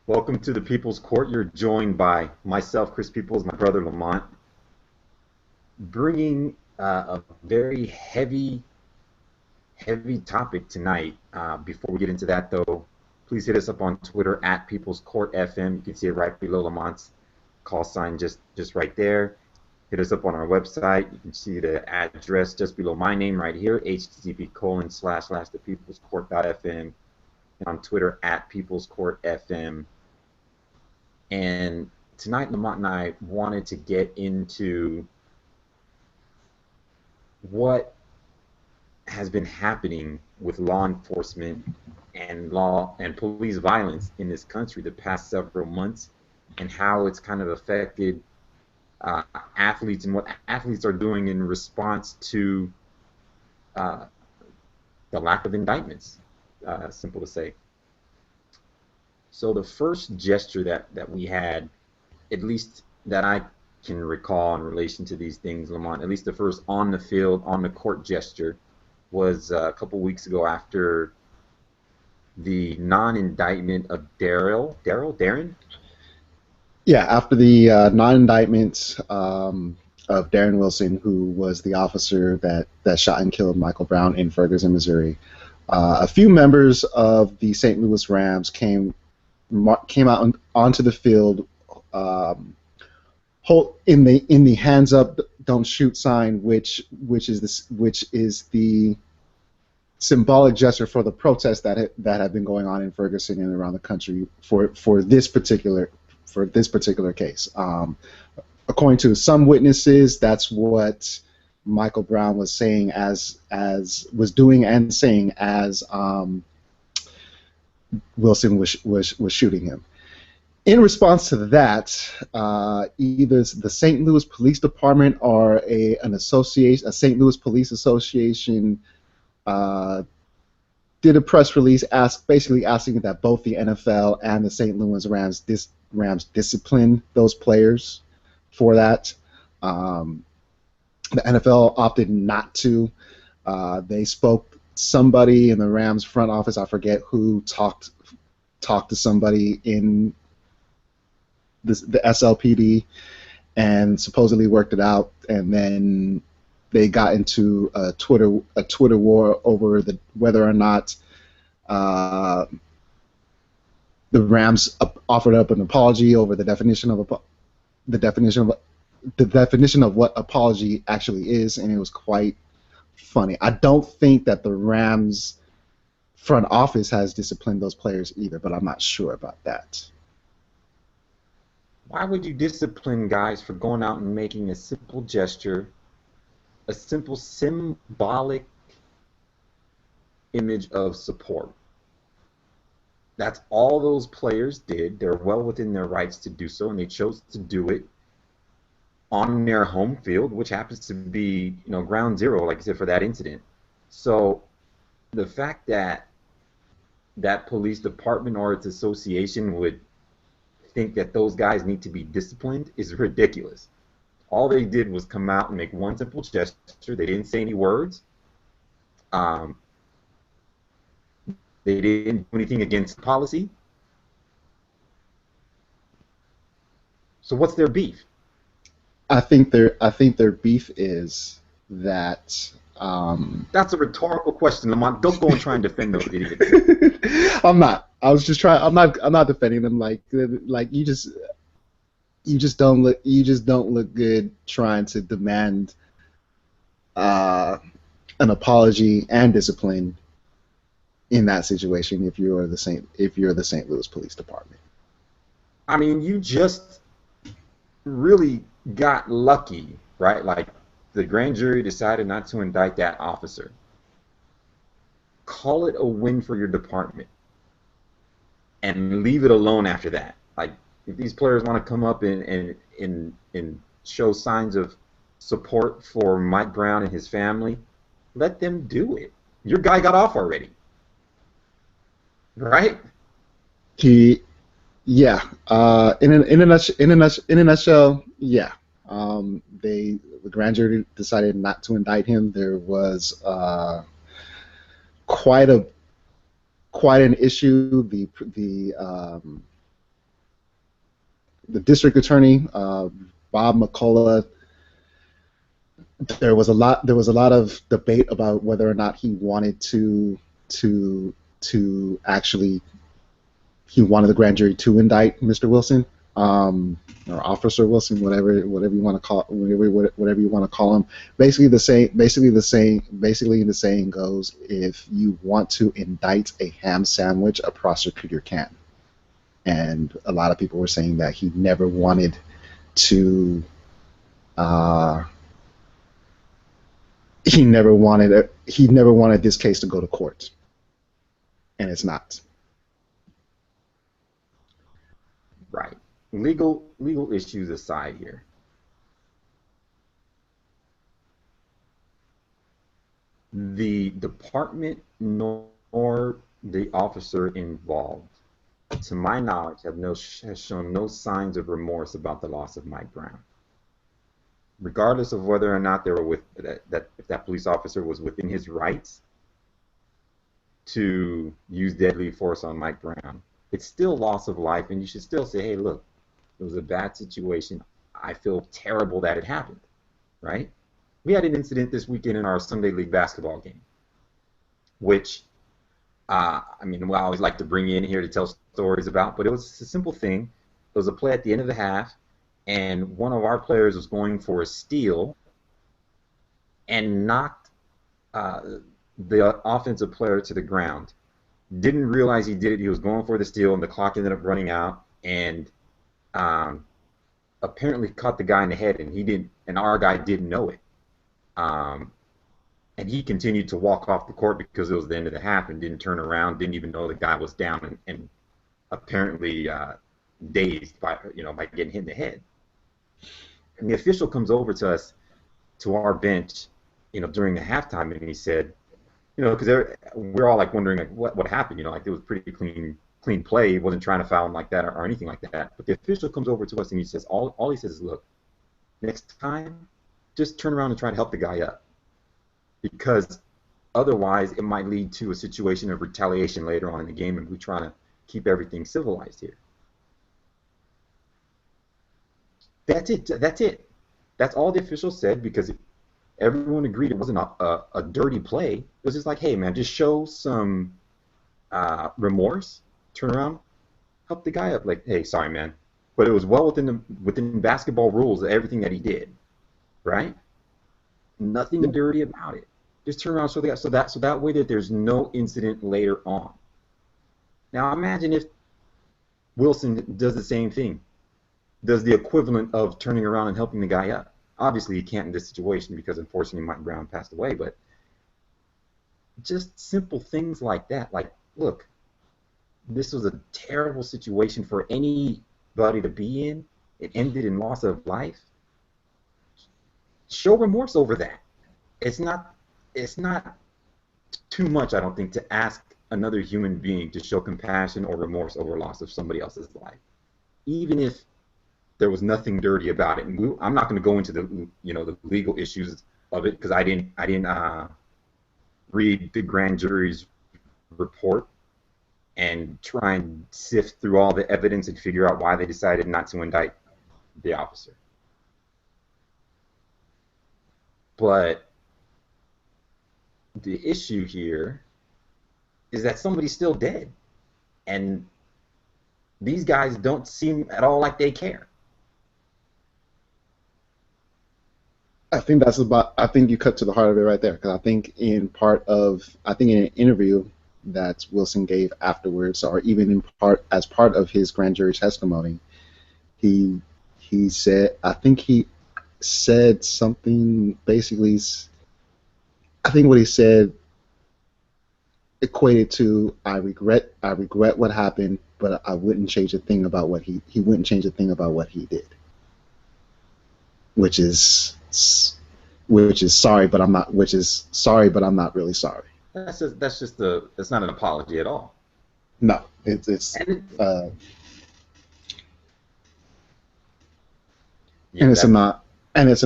Welcome to the People's Court. You're joined by myself, Chris Peoples, my brother Lamont, bringing a very heavy topic tonight. Before we get into that, though, please hit us up on Twitter at People's Court FM. You can see it right below Lamont's call sign, just right there. Hit us up on our website. You can see the address just below my name right here, http://thepeoplescourt.fm, and on Twitter at People's Court FM. And tonight, Lamont and I wanted to get into what has been happening with law enforcement and law and police violence in this country the past several months, and how it's kind of affected athletes and what athletes are doing in response to the lack of indictments. Simple to say. So the first gesture that we had, at least that I can recall in relation to these things, Lamont, at least the first on the field, on the court gesture, was a couple weeks ago after the non-indictment of Darren? Yeah, after the non-indictment of Darren Wilson, who was the officer that shot and killed Michael Brown in Ferguson, Missouri, a few members of the St. Louis Rams came out onto the field, in the hands up, don't shoot sign, which is the symbolic gesture for the protests that have been going on in Ferguson and around the country for this particular case. According to some witnesses, that's what Michael Brown was saying was doing and saying as Wilson was shooting him. In response to that, either the St. Louis Police Department or a St. Louis Police Association did a press release basically asking that both the NFL and the St. Louis Rams discipline those players for that. The NFL opted not to. They spoke. Somebody in the Rams front office, I forget who, talked to somebody in the SLPD and supposedly worked it out, and then they got into a Twitter war over whether or not the Rams offered up an apology over the definition of what apology actually is, and it was quite funny. I don't think that the Rams front office has disciplined those players either, but I'm not sure about that. Why would you discipline guys for going out and making a simple gesture, a simple symbolic image of support? That's all those players did. They're well within their rights to do so, and they chose to do it on their home field, which happens to be, ground zero, like I said, for that incident. So the fact that that police department or its association would think that those guys need to be disciplined is ridiculous. All they did was come out and make one simple gesture. They didn't say any words. They didn't do anything against policy. So what's their beef? I think their beef is that. That's a rhetorical question, Lamont. Don't go and try and defend those idiots. I'm not. I was just trying. I'm not defending them. Like you just don't look good trying to demand an apology and discipline in that situation if you're the St. Louis Police Department. I mean, you just really got lucky, right? Like, the grand jury decided not to indict that officer. Call it a win for your department and leave it alone after that. Like, if these players want to come up and show signs of support for Mike Brown and his family, let them do it. Your guy got off already, right? Yeah. In a nutshell, yeah. The grand jury decided not to indict him. There was quite an issue. the district attorney, Bob McCullough. There was a lot of debate about whether or not he wanted to actually he wanted the grand jury to indict Mr. Wilson, or Officer Wilson, whatever you want to call whatever you want to call him. Basically the saying goes: if you want to indict a ham sandwich, a prosecutor can. And a lot of people were saying that he never wanted to. He never wanted this case to go to court, and it's not. Right. Legal issues aside here. The department nor the officer involved, to my knowledge, has shown no signs of remorse about the loss of Mike Brown, regardless of whether or not they were if that police officer was within his rights to use deadly force on Mike Brown. It's still loss of life, and you should still say, hey, look, it was a bad situation. I feel terrible that it happened, right? We had an incident this weekend in our Sunday League basketball game, which, I always like to bring you in here to tell stories about, but it was a simple thing. It was a play at the end of the half, and one of our players was going for a steal and knocked the offensive player to the ground. Didn't realize he did it. He was going for the steal, and the clock ended up running out, and apparently caught the guy in the head, and our guy didn't know it. And he continued to walk off the court because it was the end of the half and didn't turn around, didn't even know the guy was down, and apparently dazed by getting hit in the head. And the official comes over to us, to our bench, during the halftime, and he said, because we're all like wondering like what happened, like it was pretty clean play. He wasn't trying to foul him like that or anything like that. But the official comes over to us and he says, all he says is, look, next time, just turn around and try to help the guy up, because otherwise it might lead to a situation of retaliation later on in the game, and we're trying to keep everything civilized here. That's it. That's all the official said, because everyone agreed it wasn't a dirty play. It was just like, hey, man, just show some remorse, turn around, help the guy up. Like, hey, sorry, man. But it was well within basketball rules, everything that he did, right? Nothing dirty about it. Just turn around, so that way that there's no incident later on. Now imagine if Wilson does the same thing, does the equivalent of turning around and helping the guy up. Obviously, he can't in this situation because unfortunately Mike Brown passed away, but just simple things like that. Like, look, this was a terrible situation for anybody to be in. It ended in loss of life. Show remorse over that. It's not too much, I don't think, to ask another human being to show compassion or remorse over loss of somebody else's life, even if there was nothing dirty about it. And I'm not going to go into the legal issues of it, because I didn't read the grand jury's report and try and sift through all the evidence and figure out why they decided not to indict the officer. But the issue here is that somebody's still dead, and these guys don't seem at all like they care. I think you cut to the heart of it right there, because I think in an interview that Wilson gave afterwards, or even as part of his grand jury testimony, he said, I think he said something basically, I think what he said equated to, I regret what happened, but I wouldn't change a thing about what he wouldn't change a thing about what he did, which is sorry, but I'm not really sorry. That's not an apology at all. No, and it's a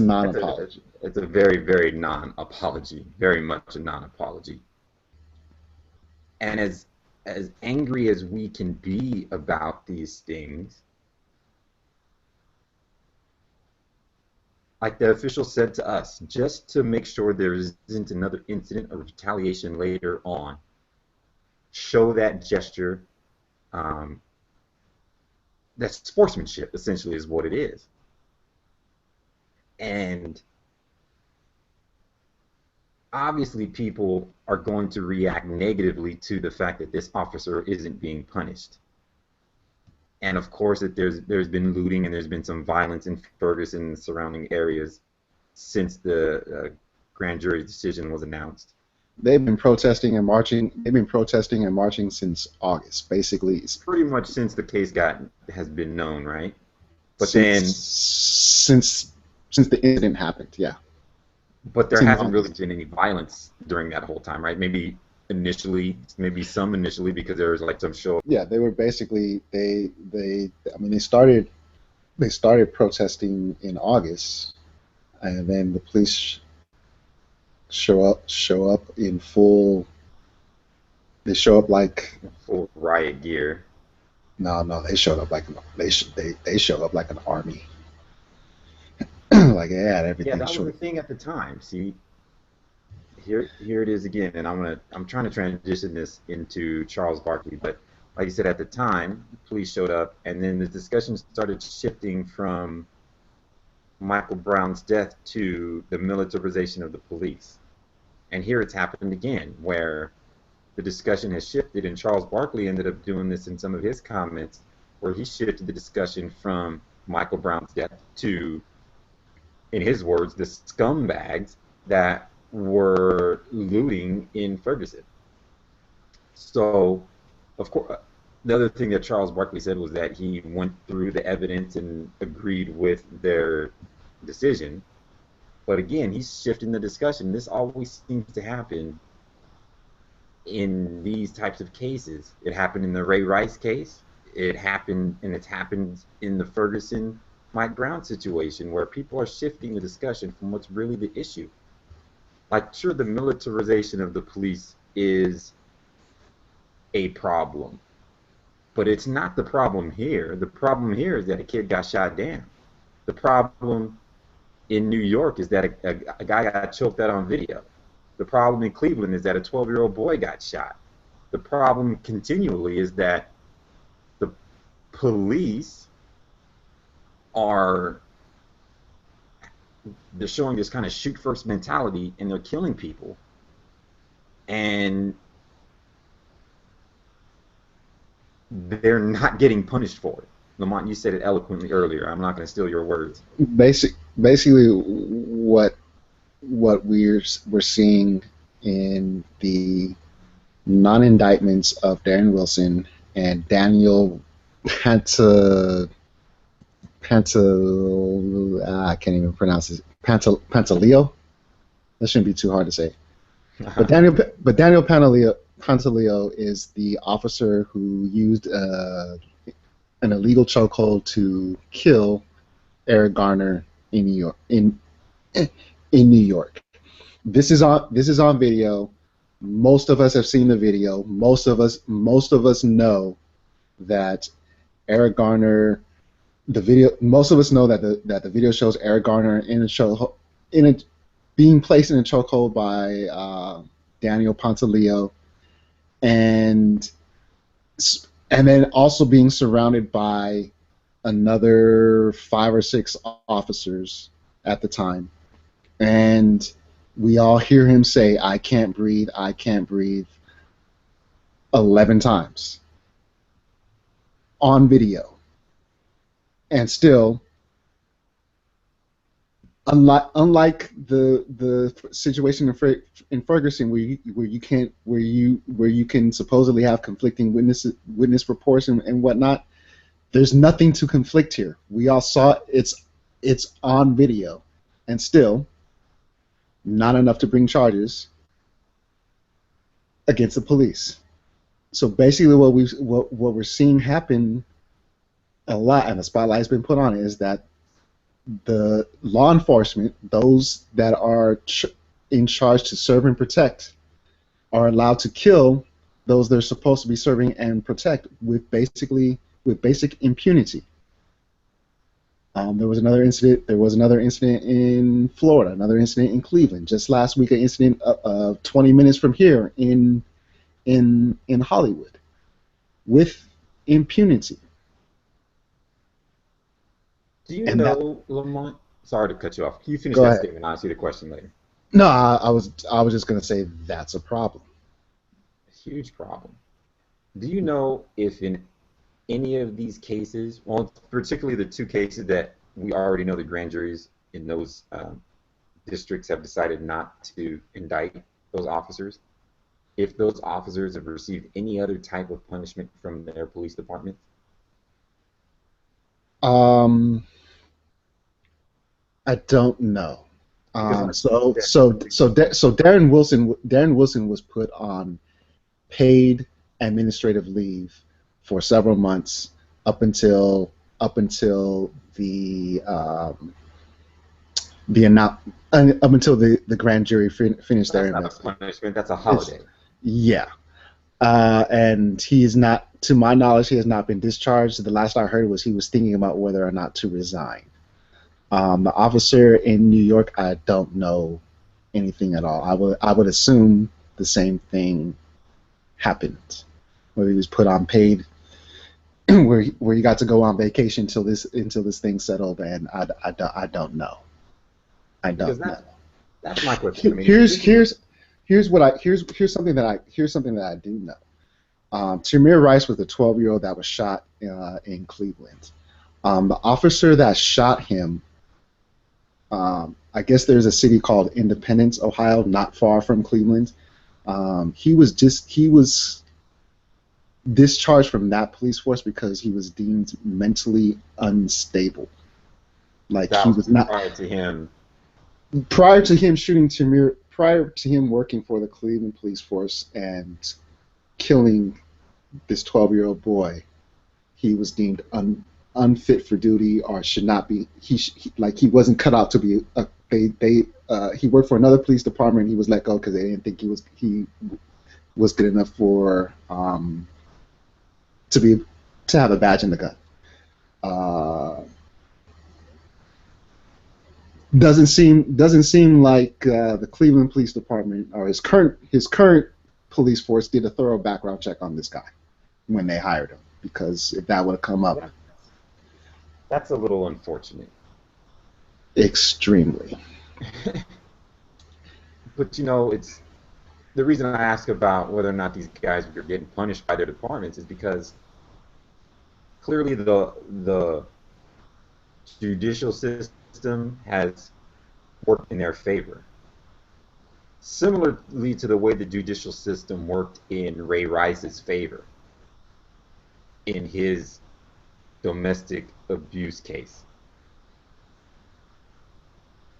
non-apology. It's a very, very non-apology, very much a non-apology. And as angry as we can be about these things, like the official said to us, just to make sure there isn't another incident of retaliation later on, show that gesture. Um, that sportsmanship, essentially, is what it is. And obviously, people are going to react negatively to the fact that this officer isn't being punished. And of course, that there's been looting and there's been some violence in Ferguson and surrounding areas since the grand jury decision was announced. They've been protesting and marching. They've been protesting and marching since August, basically. Pretty much since the case has been known, right? But since the incident happened, yeah. But there hasn't really been any violence during that whole time, right? Maybe some initially, because there was like some show. Yeah, they were basically they started protesting in August, and then the police show up in full. They show up like full riot gear. No, they showed up like they showed up like an army. Like they had everything. Yeah, that was the thing at the time. See, here it is again, and I'm trying to transition this into Charles Barkley, but like you said, at the time, the police showed up, and then the discussion started shifting from Michael Brown's death to the militarization of the police. And here it's happened again, where the discussion has shifted, and Charles Barkley ended up doing this in some of his comments, where he shifted the discussion from Michael Brown's death to, in his words, the scumbags that were looting in Ferguson. So, of course, the other thing that Charles Barkley said was that he went through the evidence and agreed with their decision. But again, he's shifting the discussion. This always seems to happen in these types of cases. It happened in the Ray Rice case. It's happened in the Ferguson Mike Brown situation, where people are shifting the discussion from what's really the issue. Like, sure, the militarization of the police is a problem, but it's not the problem here. The problem here is that a kid got shot down. The problem in New York is that a guy got choked out on video. The problem in Cleveland is that a 12-year-old boy got shot. The problem continually is that the police they're showing this kind of shoot first mentality, and they're killing people. And they're not getting punished for it. Lamont, you said it eloquently earlier. I'm not going to steal your words. Basically, what we're seeing in the non-indictments of Darren Wilson and Daniel I can't even pronounce it. Pantaleo. That shouldn't be too hard to say. But Daniel Pantaleo is the officer who used an illegal chokehold to kill Eric Garner in New York. In New York, this is on video. Most of us have seen the video. Most of us know that Eric Garner. Most of us know that the video shows Eric Garner being placed in a chokehold by Daniel Pantaleo, and then also being surrounded by another 5 or 6 officers at the time, and we all hear him say, "I can't breathe, I can't breathe," 11 times on video. And still, unlike the situation in Ferguson, where you can supposedly have conflicting witness reports and whatnot, there's nothing to conflict here. We all saw it's on video, and still, not enough to bring charges against the police. So basically, what we're seeing happen a lot, and the spotlight has been put on it, is that the law enforcement, those that are in charge to serve and protect, are allowed to kill those they're supposed to be serving and protect with basic impunity. There was another incident. There was another incident in Florida. Another incident in Cleveland. Just last week, an incident 20 minutes from here in Hollywood with impunity. Do you And that know, Lamont? Sorry to cut you off. Can you finish go that ahead. statement? I'll ask you the question later. No, I was just gonna say that's a problem. Huge problem. Do you know if in any of these cases, well, particularly the two cases that we already know the grand juries in those districts have decided not to indict those officers, if those officers have received any other type of punishment from their police department? Um, I don't know. Because Um, I so that so so so Darren Wilson was put on paid administrative leave for several months up until the annou- up until the grand jury finished their that's not a investigation. punishment. That's a It's holiday. yeah, and he is not, to my knowledge, he has not been discharged. The last I heard was he was thinking about whether or not to resign. The officer in New York, I don't know anything at all. I would assume the same thing happened, where he was put on paid, where he got to go on vacation until this thing settled, and I don't know. I Because don't know. that's my question. I mean, Here's this is here's here's something that I do know. Tamir Rice was the 12-year-old that was shot in Cleveland. The officer that shot him, I guess there's a city called Independence, Ohio, not far from Cleveland. He was discharged from that police force because he was deemed mentally unstable. Like that he was was not prior to him. prior to him shooting Tamir, prior to him working for the Cleveland police force and killing this 12-year-old boy. He was deemed unfit for duty or should not be. Like he wasn't cut out to be. He worked for another police department. He was let go because they didn't think he was good enough for to be to have a badge in the gun. Uh, doesn't seem like the Cleveland Police Department or his current police force did a thorough background check on this guy when they hired him, because if that would have come up, Yeah, that's a little unfortunate. extremely. But it's the reason I ask about whether or not these guys are getting punished by their departments is because clearly the judicial system has worked in their favor. Similarly to the way the judicial system worked in Ray Rice's favor in his domestic abuse case.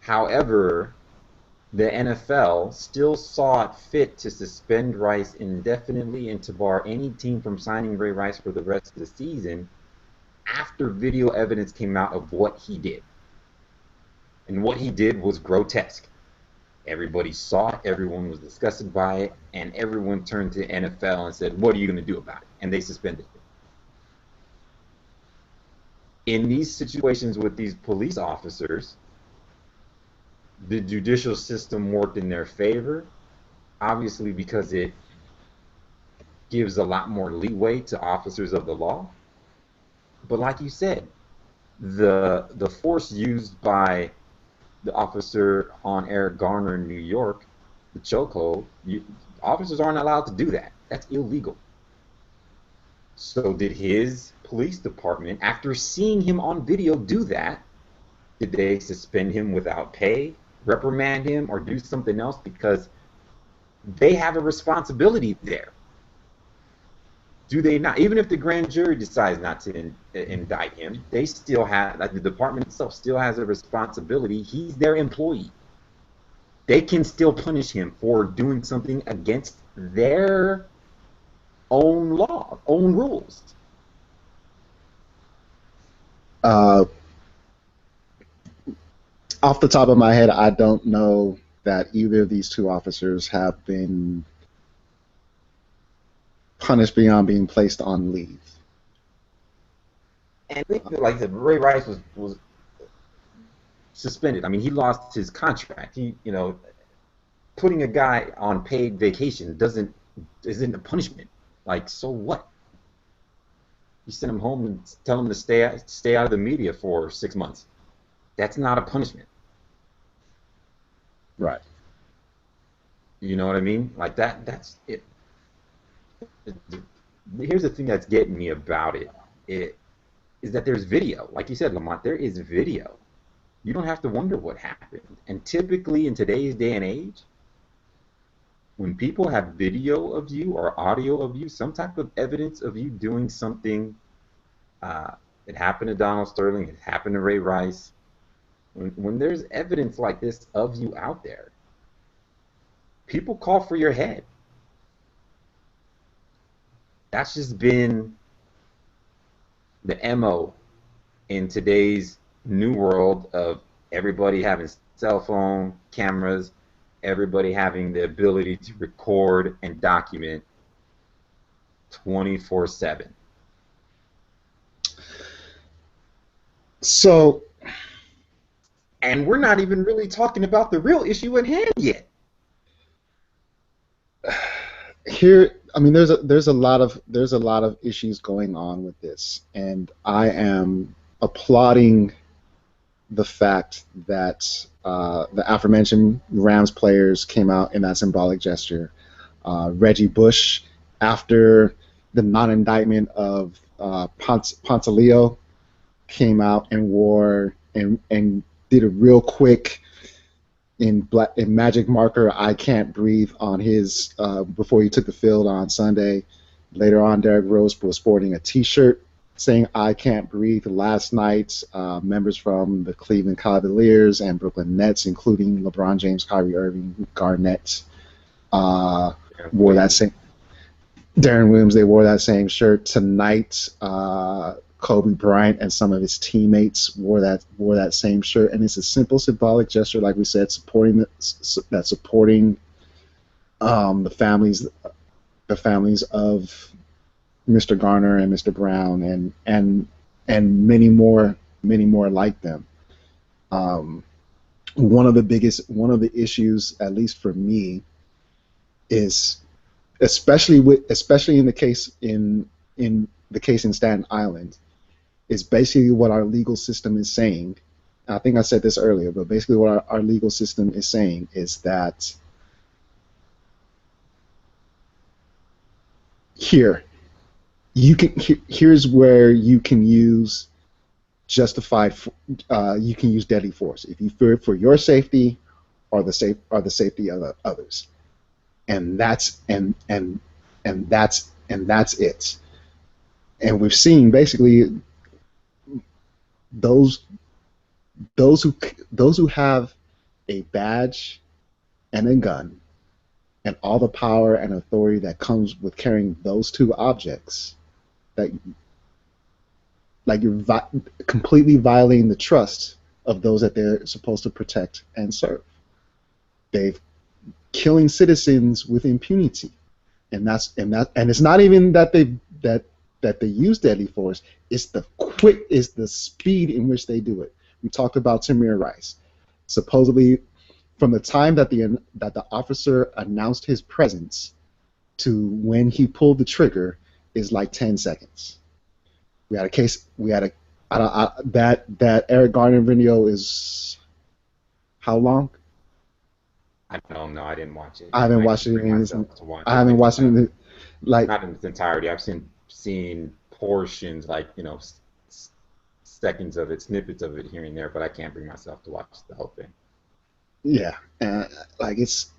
However, the NFL still saw it fit to suspend Rice indefinitely and to bar any team from signing Ray Rice for the rest of the season after video evidence came out of what he did. And what he did was grotesque. Everybody saw it, everyone was disgusted by it, and everyone turned to the NFL and said, "What are you going to do about it?" And they suspended him. In these situations with these police officers, the judicial system worked in their favor, obviously because it gives a lot more leeway to officers of the law. But like you said, the force used by the officer on Eric Garner in New York, the chokehold, officers aren't allowed to do that. That's illegal. So did his police department, after seeing him on video do that, did they suspend him without pay, reprimand him, or do something else? Because they have a responsibility there. Do they not? Even if the grand jury decides not to indict him, they still have, like the department itself still has a responsibility. He's their employee. They can still punish him for doing something against their own law, own rules. Uh, Off the top of my head, I don't know that either of these two officers have been punished beyond being placed on leave. And like I said, Ray Rice was suspended. I mean, he lost his contract. Putting a guy on paid vacation isn't a punishment. Like, so what? You send him home and tell him to stay out of the media for 6 months. That's not a punishment. Right. You know what I mean? Like that. That's it. Here's the thing that's getting me about it. It is that there's video. Like you said, Lamont, there is video. You don't have to wonder what happened. And typically in today's day and age, when people have video of you or audio of you, some type of evidence of you doing something, it happened to Donald Sterling, it happened to Ray Rice. When there's evidence like this of you out there, people call for your head. That's just been the MO in today's new world of everybody having cell phone cameras, everybody having the ability to record and document 24/7. So, and we're not even really talking about the real issue at hand yet. Here, I mean, there's a lot of issues going on with this, and I am applauding the fact that the aforementioned Rams players came out in that symbolic gesture. Reggie Bush, after the non-indictment of Pantaleo, came out and wore and did a real quick in magic marker "I Can't Breathe" on his before he took the field on Sunday. Later on, Derrick Rose was sporting a T-shirt saying "I Can't Breathe." Last night, members from the Cleveland Cavaliers and Brooklyn Nets, including LeBron James, Kyrie Irving, Garner, wore that same. Darren Williams, they wore that same shirt. Tonight, Kobe Bryant and some of his teammates wore that same shirt, and it's a simple symbolic gesture, like we said, supporting the families of Mr. Garner and Mr. Brown and many more like them. One of the issues, at least for me, is especially in the case in Staten Island, is basically what our legal system is saying. I think I said this earlier, but basically what our legal system is saying is that here's where you can use you can use deadly force if you fear for your safety or the safety of others, and that's it. And we've seen basically those who have a badge and a gun and all the power and authority that comes with carrying those two objects, that like you're completely violating the trust of those that they're supposed to protect and serve. They've killing citizens with impunity, and it's not even that they use deadly force. It's the speed in which they do it. We talked about Tamir Rice. Supposedly, from the time that the officer announced his presence to when he pulled the trigger is like 10 seconds. We had a case. That Eric Garner video is how long? I don't know. I didn't watch it. I haven't watched it. I haven't watched it not in its entirety. I've seen portions, like seconds of it, snippets of it here and there, but I can't bring myself to watch the whole thing. Yeah, it's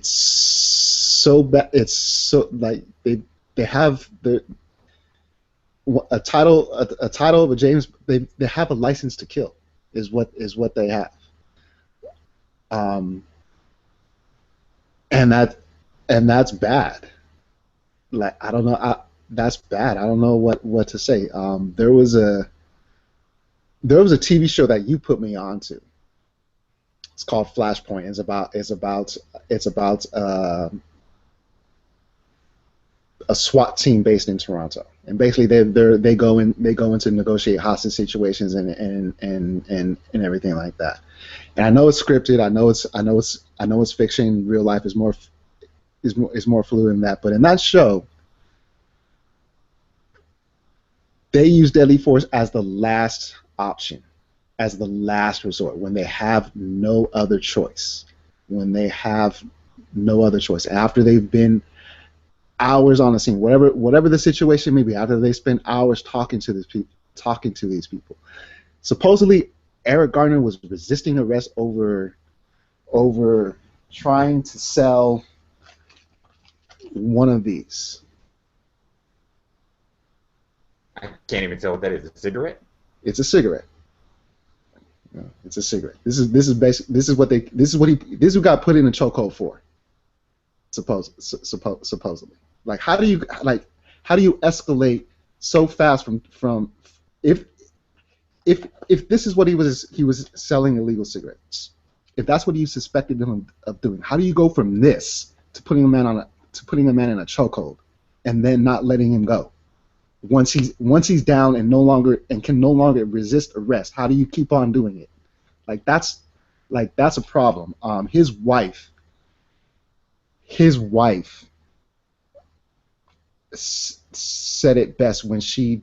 so bad. It's so like they have a title of a James. They have a license to kill is what they have. And that's bad. Like I don't know. That's bad. I don't know what to say. There was a TV show that you put me on to. It's called Flashpoint. It's about a SWAT team based in Toronto, And basically they go into negotiate hostage situations and everything like that. And I know it's scripted. I know it's fiction. Real life is more fluid than that. But in that show, they use deadly force as the last option, as the last resort, when they have no other choice. When they have no other choice. After they've been hours on the scene, whatever the situation may be, after they spend hours talking to these people. Supposedly, Eric Garner was resisting arrest over trying to sell one of these. I can't even tell what that is. A cigarette? It's a cigarette. Yeah, it's a cigarette. This is what he got put in a chokehold for. Supposedly. Like how do you escalate so fast from if this is what he was selling illegal cigarettes, if that's what you suspected him of doing, how do you go from this to putting a man in a chokehold and then not letting him go once he's down and can no longer resist arrest? How do you keep on doing it? That's a problem. His wife said it best when she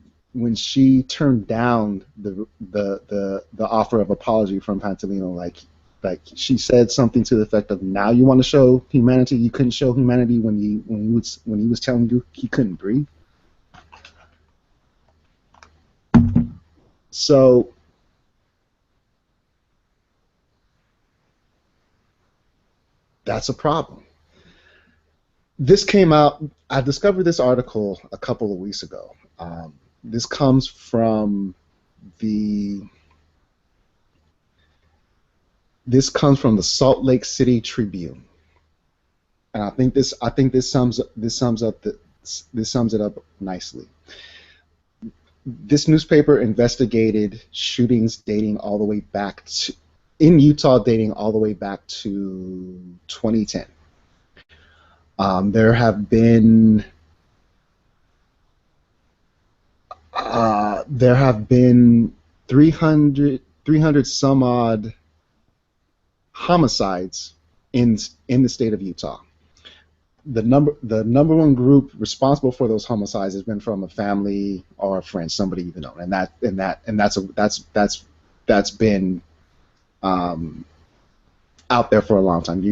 turned down the offer of apology from Pantaleo. Like she said something to the effect of, "Now you want to show humanity? You couldn't show humanity when he was telling you he couldn't breathe." So that's a problem. This came out. I discovered this article a couple of weeks ago. This comes from the Salt Lake City Tribune, and I think this sums it up nicely. This newspaper investigated shootings dating all the way back to in Utah, dating all the way back to 2010. There have been 300 some odd homicides in the state of Utah. The number one group responsible for those homicides has been from a family or a friend, somebody you've known, and that's been out there for a long time.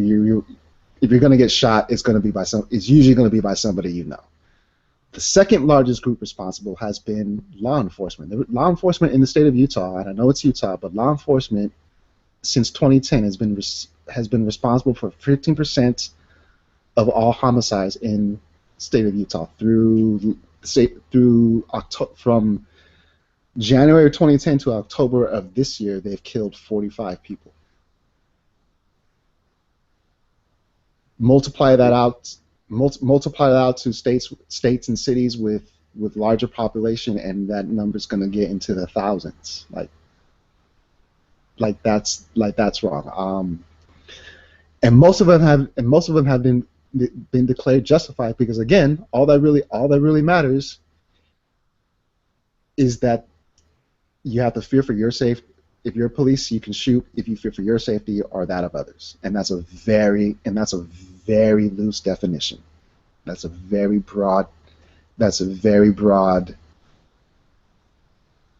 If you're going to get shot, it's usually going to be by somebody you know. The second largest group responsible has been law enforcement. Law enforcement in the state of Utah, and I know it's Utah, but law enforcement since 2010 has been responsible for 15% of all homicides in the state of Utah from January 2010 to October of this year. They've killed 45 people. Multiply that out to states and cities with larger population, and that number's going to get into the thousands. That's wrong. And most of them have been declared justified, because again, all that really matters is that you have to fear for your safety. If you're police, you can shoot if you fear for your safety or that of others, and that's a very loose definition. That's a very broad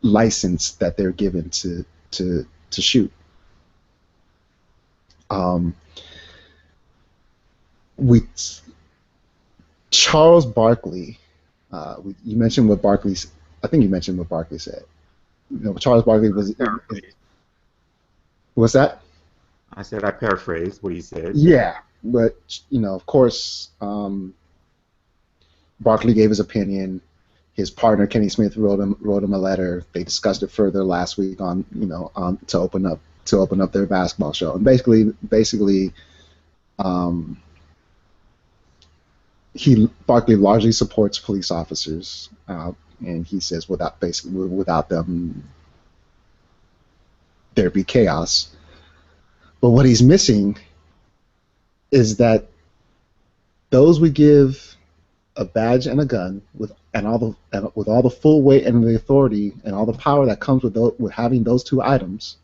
license that they're given to shoot. Charles Barkley, you mentioned what Barkley's. I think you mentioned what Barkley said. Charles Barkley was. What's that? I said I paraphrased what he said. Yeah, but of course, Barkley gave his opinion. His partner Kenny Smith wrote him a letter. They discussed it further last week on to open up their basketball show. And basically, Barkley largely supports police officers, and he says without them, there'd be chaos. But what he's missing is that those we give a badge and a gun and with all the full weight and the authority and all the power that comes with having those two items,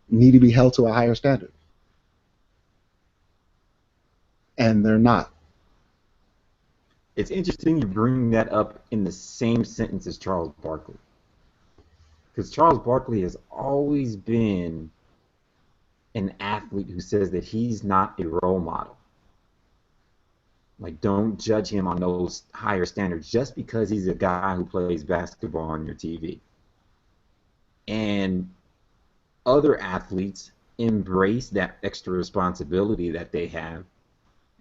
need to be held to a higher standard, and they're not. It's interesting you bring that up in the same sentence as Charles Barkley, because Charles Barkley has always been an athlete who says that he's not a role model. Like, don't judge him on those higher standards just because he's a guy who plays basketball on your TV. And other athletes embrace that extra responsibility that they have,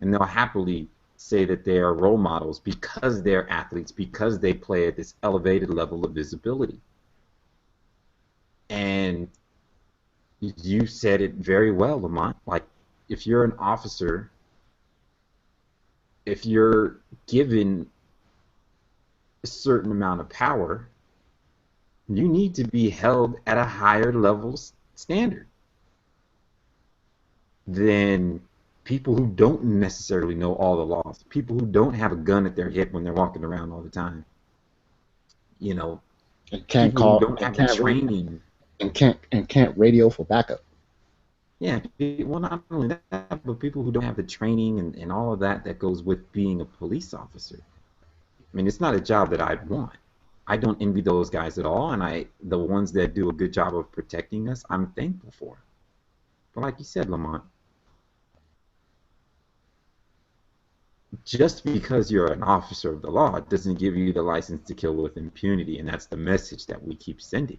and they'll happily say that they are role models because they're athletes, because they play at this elevated level of visibility. And you said it very well, Lamont. Like, if you're an officer, if you're given a certain amount of power, you need to be held at a higher level standard than people who don't necessarily know all the laws, people who don't have a gun at their hip when they're walking around all the time. You know, And can't people who call don't have the training. and can't radio for backup. Yeah, well, not only that, but people who don't have the training and all of that that goes with being a police officer. I mean, it's not a job that I'd want. I don't envy those guys at all, and the ones that do a good job of protecting us, I'm thankful for. But like you said, Lamont, just because you're an officer of the law doesn't give you the license to kill with impunity, and that's the message that we keep sending.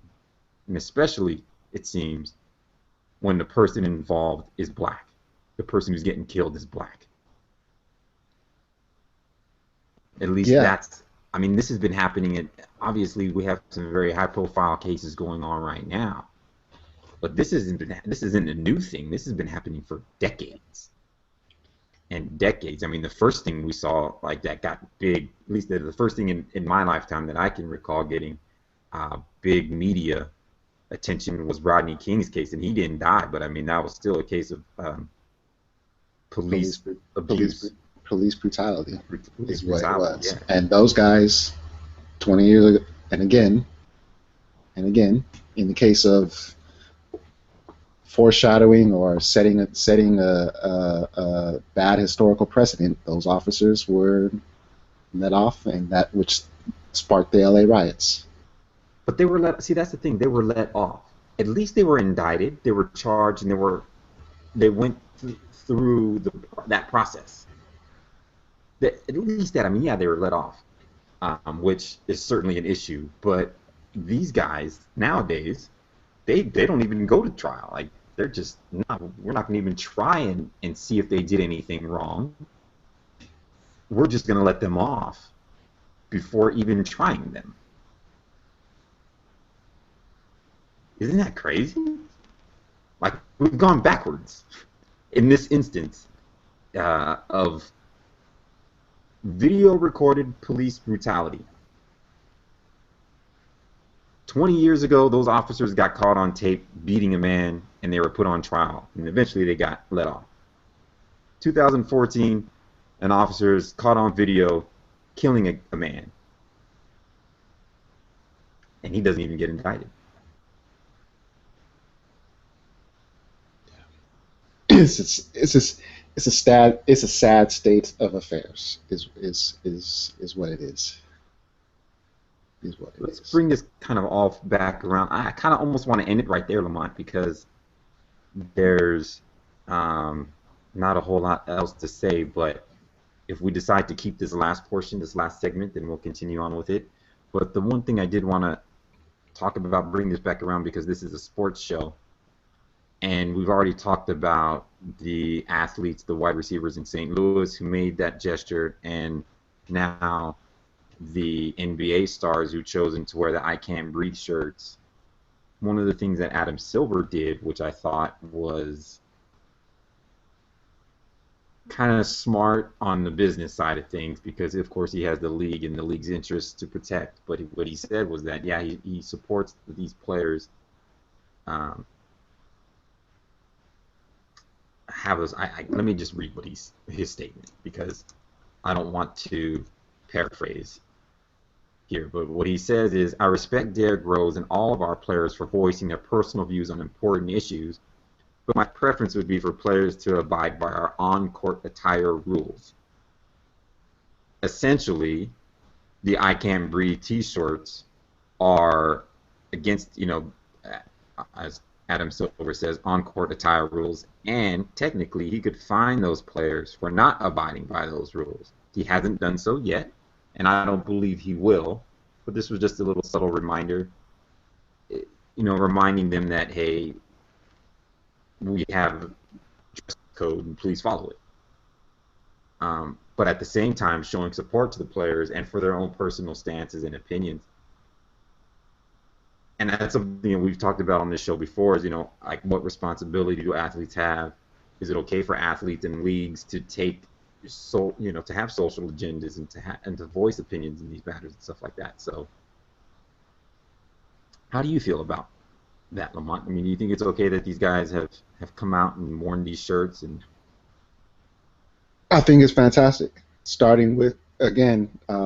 And especially, it seems, when the person involved is black. The person who's getting killed is black. At least that's, I mean, this has been happening, and obviously we have some very high-profile cases going on right now. But this isn't a new thing. This has been happening for decades and decades. I mean, the first thing we saw like that got big, at least the first thing in my lifetime that I can recall getting big media attention was Rodney King's case, and he didn't die, but I mean that was still a case of police abuse, police brutality police is what it brutality. was. Yeah. And those guys, 20 years ago, and again, in the case of foreshadowing or setting a bad historical precedent, those officers were let off, and that which sparked the LA riots. But they were let. See, that's the thing. They were let off. At least they were indicted. They were charged, and they went through that process. At least that. I mean, yeah, they were let off, which is certainly an issue. But these guys nowadays, they don't even go to trial. Like, they're just not. We're not going to even try and see if they did anything wrong. We're just going to let them off before even trying them. Isn't that crazy? Like, we've gone backwards in this instance of video recorded police brutality. 20 years ago, those officers got caught on tape beating a man, and they were put on trial, and eventually they got let off. 2014, an officer is caught on video killing a man, and he doesn't even get indicted. It's a sad state of affairs. Is what it is. Let's bring this kind of all back around. I kind of almost want to end it right there, Lamont, because there's not a whole lot else to say. But if we decide to keep this last portion, this last segment, then we'll continue on with it. But the one thing I did want to talk about, bring this back around, because this is a sports show, and we've already talked about the athletes, the wide receivers in St. Louis who made that gesture, and now the NBA stars who've chosen to wear the ICan'tBreathe shirts. One of the things that Adam Silver did, which I thought was kind of smart on the business side of things, because of course he has the league and the league's interests to protect, but what he said was that, yeah, he supports these players let me just read what his statement, because I don't want to paraphrase. here, but what he says is, I respect Derrick Rose and all of our players for voicing their personal views on important issues, but my preference would be for players to abide by our on-court attire rules. Essentially, the I Can't Breathe t-shirts are against, as Adam Silver says, on-court attire rules, and technically he could fine those players for not abiding by those rules. He hasn't done so yet, and I don't believe he will, but this was just a little subtle reminder, reminding them that, hey, we have a dress code and please follow it. But at the same time, showing support to the players and for their own personal stances and opinions. And that's something we've talked about on this show before, is, like, what responsibility do athletes have? Is it okay for athletes and leagues to take to have social agendas and to voice opinions in these matters and stuff like that? So how do you feel about that, Lamont? I mean, do you think it's okay that these guys have come out and worn these shirts? And I think it's fantastic. Starting with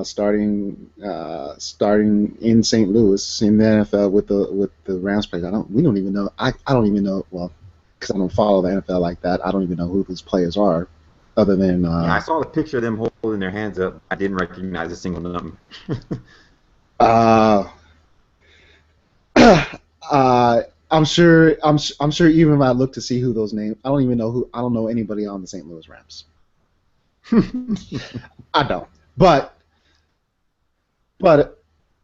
starting in St. Louis in the NFL with the Rams players. We don't even know. I don't even know. Well, because I don't follow the NFL like that. I don't even know who these players are, other than. Yeah, I saw the picture of them holding their hands up. I didn't recognize a single number. I'm sure. I'm sure. Even if I look to see who those names, I don't even know who. I don't know anybody on the St. Louis Rams. I don't. But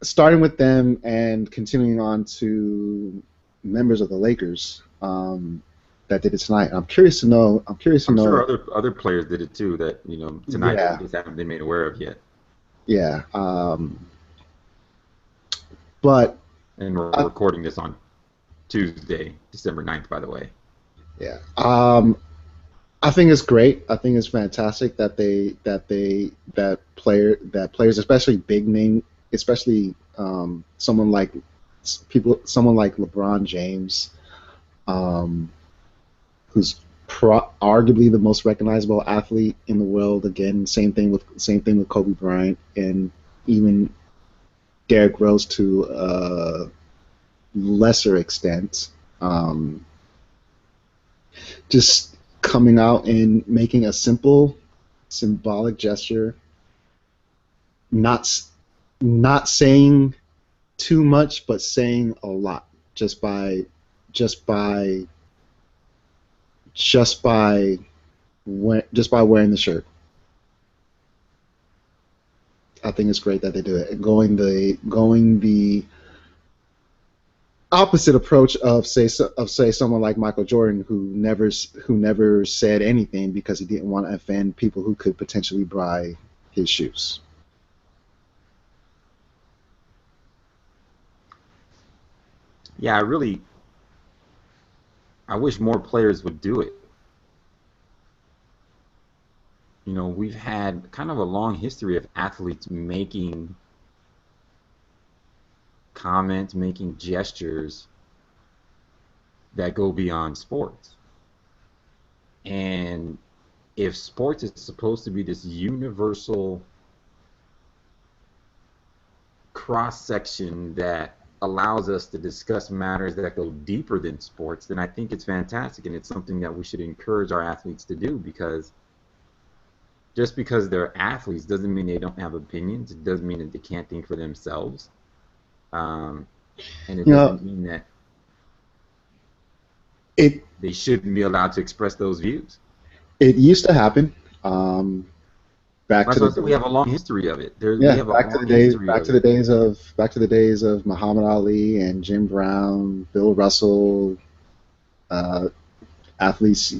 starting with them and continuing on to members of the Lakers that did it tonight. I'm curious to know. I'm sure other players did it too. That tonight Yeah. just haven't been made aware of yet. Yeah. But And we're recording this on Tuesday, December 9th, by the way. yeah. I think it's great. I think it's fantastic that players, especially big name, especially someone like LeBron James, who's arguably the most recognizable athlete in the world. Again, same thing with Kobe Bryant, and even Derrick Rose to a lesser extent. Just coming out and making a simple, symbolic gesture, not saying too much, but saying a lot, just by wearing the shirt. I think it's great that they do it. And going the opposite approach of say someone like Michael Jordan, who never said anything because he didn't want to offend people who could potentially buy his shoes. Yeah, I wish more players would do it. We've had kind of a long history of athletes making comments, making gestures that go beyond sports. And if sports is supposed to be this universal cross-section that allows us to discuss matters that go deeper than sports, then I think it's fantastic, and it's something that we should encourage our athletes to do, because just because they're athletes doesn't mean they don't have opinions. It doesn't mean that they can't think for themselves. And it doesn't mean that they shouldn't be allowed to express those views. It used to happen. We have a long history of it. Back to the days of Muhammad Ali and Jim Brown, Bill Russell. Athletes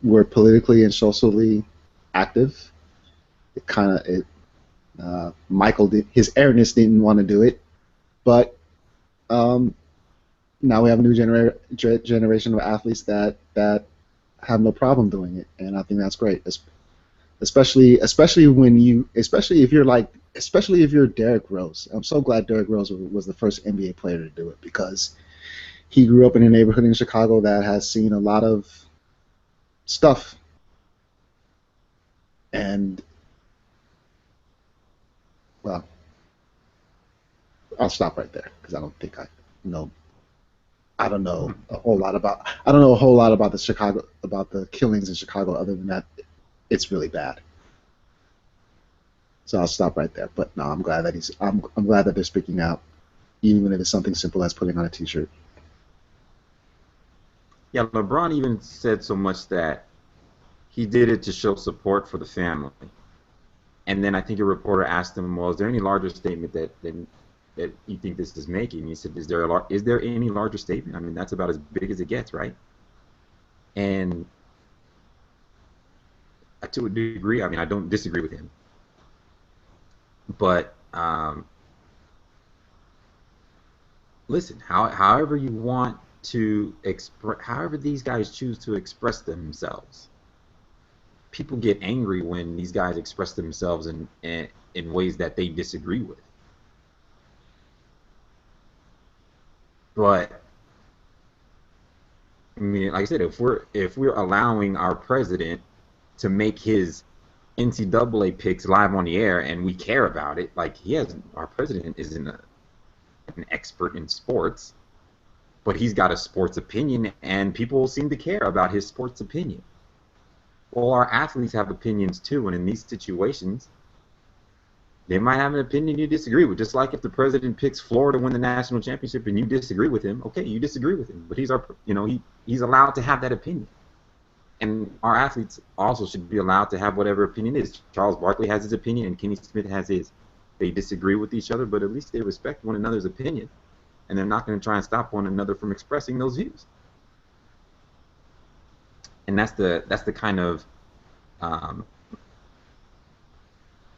were politically and socially active. Michael his arrogance didn't want to do it, but now we have a new generation of athletes that have no problem doing it, and I think that's great. Especially if you're Derrick Rose. I'm so glad Derrick Rose was the first NBA player to do it, because he grew up in a neighborhood in Chicago that has seen a lot of stuff, and Well, I'll stop right there because I don't think I know. I don't know a whole lot about. I don't know a whole lot about the killings in Chicago. Other than that, it's really bad. So I'll stop right there. But no, I'm glad that I'm glad that they're speaking out, even if it's something simple as putting on a T-shirt. Yeah, LeBron even said so much that he did it to show support for the family. And then I think a reporter asked him, "Well, is there any larger statement that you think this is making?" He said, "Is there any larger statement? I mean, that's about as big as it gets, right?" And to a degree, I mean, I don't disagree with him, but listen, however you want to express, however these guys choose to express themselves, people get angry when these guys express themselves in ways that they disagree with. But I mean, like I said, if we're allowing our president to make his NCAA picks live on the air and we care about it, like our president isn't an expert in sports, but he's got a sports opinion and people seem to care about his sports opinion. Well, our athletes have opinions too, and in these situations, they might have an opinion you disagree with. Just like if the president picks Florida to win the national championship and you disagree with him, okay, you disagree with him, but he's allowed to have that opinion. And our athletes also should be allowed to have whatever opinion is. Charles Barkley has his opinion and Kenny Smith has his. They disagree with each other, but at least they respect one another's opinion, and they're not going to try and stop one another from expressing those views. And that's the kind of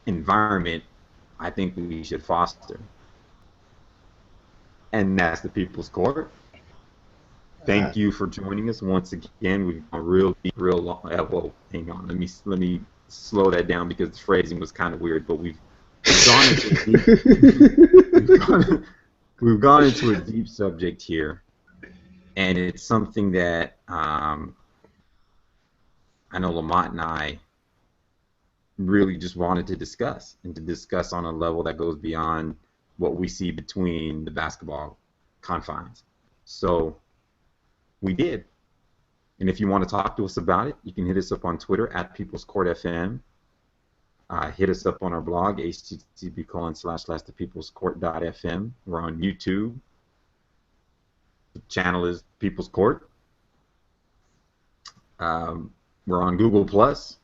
environment I think we should foster. And that's the People's Court. Thank you for joining us once again. We've gone real deep, real long. Well, hang on. Let me slow that down because the phrasing was kind of weird. But we've gone we've gone into a deep subject here, and it's something that I know Lamont and I really just wanted to discuss, and to discuss on a level that goes beyond what we see between the basketball confines. So we did. And if you want to talk to us about it, you can hit us up on Twitter at People's Court FM. Hit us up on our blog, http://thepeoplescourt.fm. We're on YouTube. The channel is People's Court. We're on Google Plus.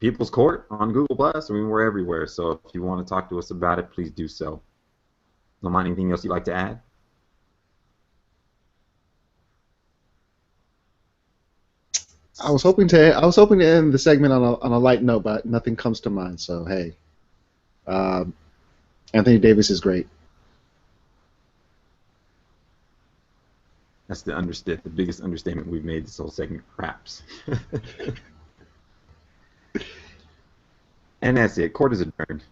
People's Court on Google Plus. I mean, we're everywhere. So if you want to talk to us about it, please do so. Lamont, anything else you'd like to add? I was hoping to end the segment on a light note, but nothing comes to mind. So hey, Anthony Davis is great. That's the biggest understatement we've made this whole segment, perhaps. And that's it. Court is adjourned.